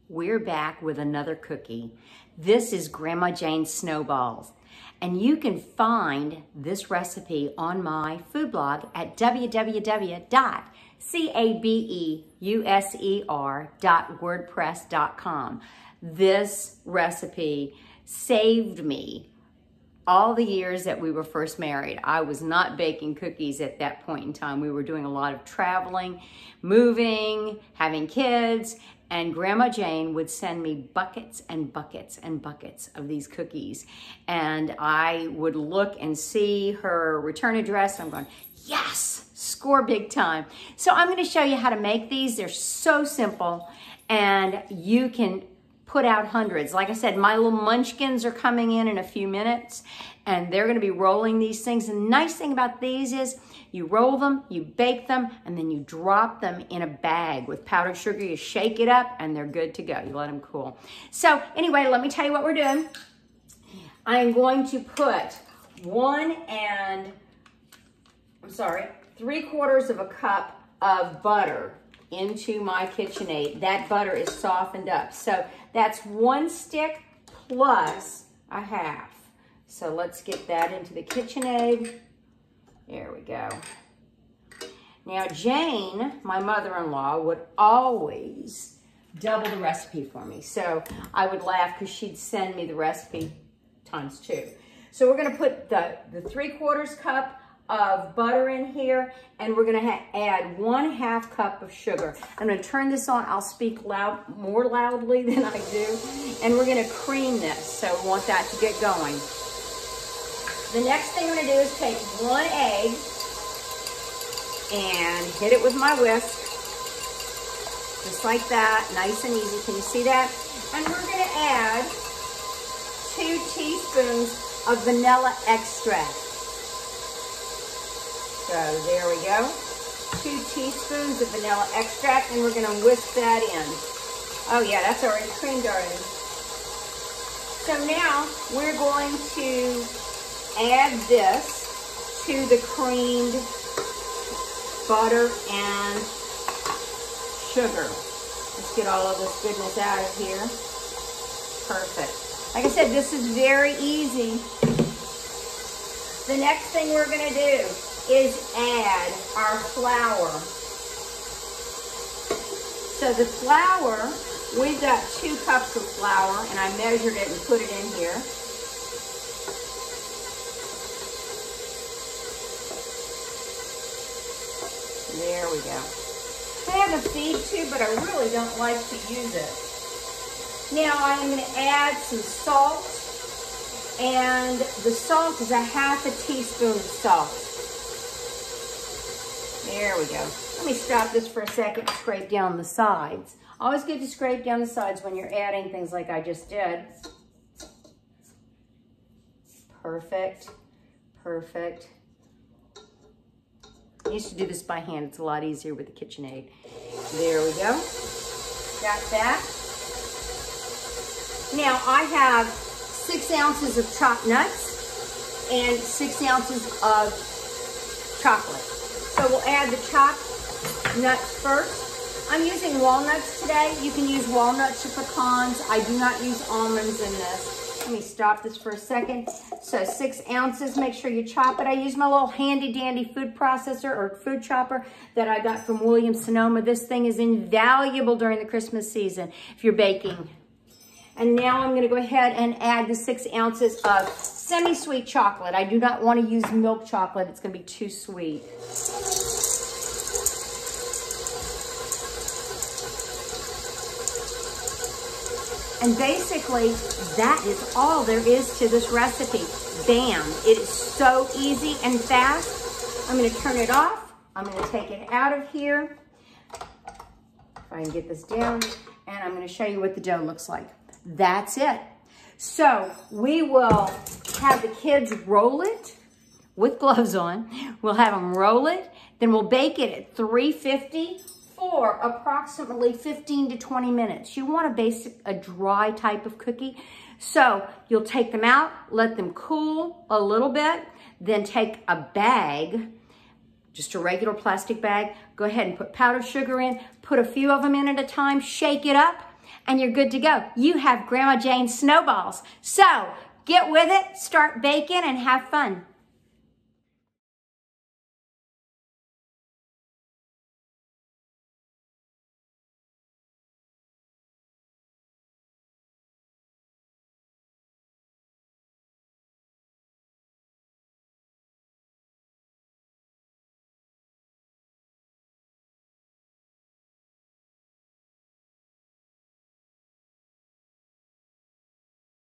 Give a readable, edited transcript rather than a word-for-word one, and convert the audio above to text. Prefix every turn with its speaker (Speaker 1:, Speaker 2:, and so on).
Speaker 1: we're back with another cookie. This is Grandma Jane's Snowballs. And you can find this recipe on my food blog at www.cabeusser.wordpress.com. This recipe saved me all the years that we were first married. I was not baking cookies at that point in time. We were doing a lot of traveling, moving, having kids, and Grandma Jane would send me buckets and buckets and buckets of these cookies. And I would look and see her return address, and I'm going, yes, score big time. So I'm gonna show you how to make these. They're so simple, and you can put out hundreds. Like I said, my little munchkins are coming in a few minutes, and they're gonna be rolling these things. And the nice thing about these is you roll them, you bake them, and then you drop them in a bag with powdered sugar. You shake it up, and they're good to go. You let them cool. So anyway, let me tell you what we're doing. I'm going to put 3/4 of a cup of butter into my KitchenAid. That butter is softened up. So that's 1 stick plus a half. So let's get that into the KitchenAid. There we go. Now Jane, my mother-in-law, would always double the recipe for me. So I would laugh because she'd send me the recipe times 2. So we're gonna put the 3/4 cup of butter in here, and we're gonna add 1/2 cup of sugar. I'm gonna turn this on. I'll speak more loudly than I do, and we're gonna cream this. So we want that to get going. The next thing I'm gonna do is take 1 egg and hit it with my whisk, just like that, nice and easy. Can you see that? And we're gonna add 2 teaspoons of vanilla extract. So there we go, 2 teaspoons of vanilla extract, and we're gonna whisk that in. Oh yeah, that's already creamed already. So now we're going to add this to the creamed butter and sugar. Let's get all of this goodness out of here. Perfect. Like I said, this is very easy. The next thing we're gonna do is add our flour. So the flour, we've got 2 cups of flour, and I measured it and put it in here. There we go. I have a feed tube, but I really don't like to use it. Now I'm going to add some salt, and the salt is 1/2 teaspoon of salt. There we go. Let me stop this for a second and scrape down the sides. Always good to scrape down the sides when you're adding things like I just did. Perfect, perfect. I used to do this by hand. It's a lot easier with the KitchenAid. There we go. Got that. Now I have 6 ounces of chopped nuts and 6 ounces of chocolate. So we'll add the chopped nuts first. I'm using walnuts today. You can use walnuts or pecans. I do not use almonds in this. Let me stop this for a second. So 6 ounces, make sure you chop it. I use my little handy dandy food processor or food chopper that I got from Williams-Sonoma. This thing is invaluable during the Christmas season if you're baking. And now I'm gonna go ahead and add the 6 ounces of semi-sweet chocolate. I do not want to use milk chocolate. It's gonna be too sweet. And basically, that is all there is to this recipe. Bam, it is so easy and fast. I'm gonna turn it off. I'm gonna take it out of here. If I can get this down, and I'm gonna show you what the dough looks like. That's it. So we will have the kids roll it with gloves on. We'll have them roll it, then we'll bake it at 350 for approximately 15 to 20 minutes. You want a dry type of cookie. So you'll take them out, let them cool a little bit, then take a bag, just a regular plastic bag, go ahead and put powdered sugar in, put a few of them in at a time, shake it up, and you're good to go. You have Grandma Jane's snowballs. So get with it, start baking, and have fun.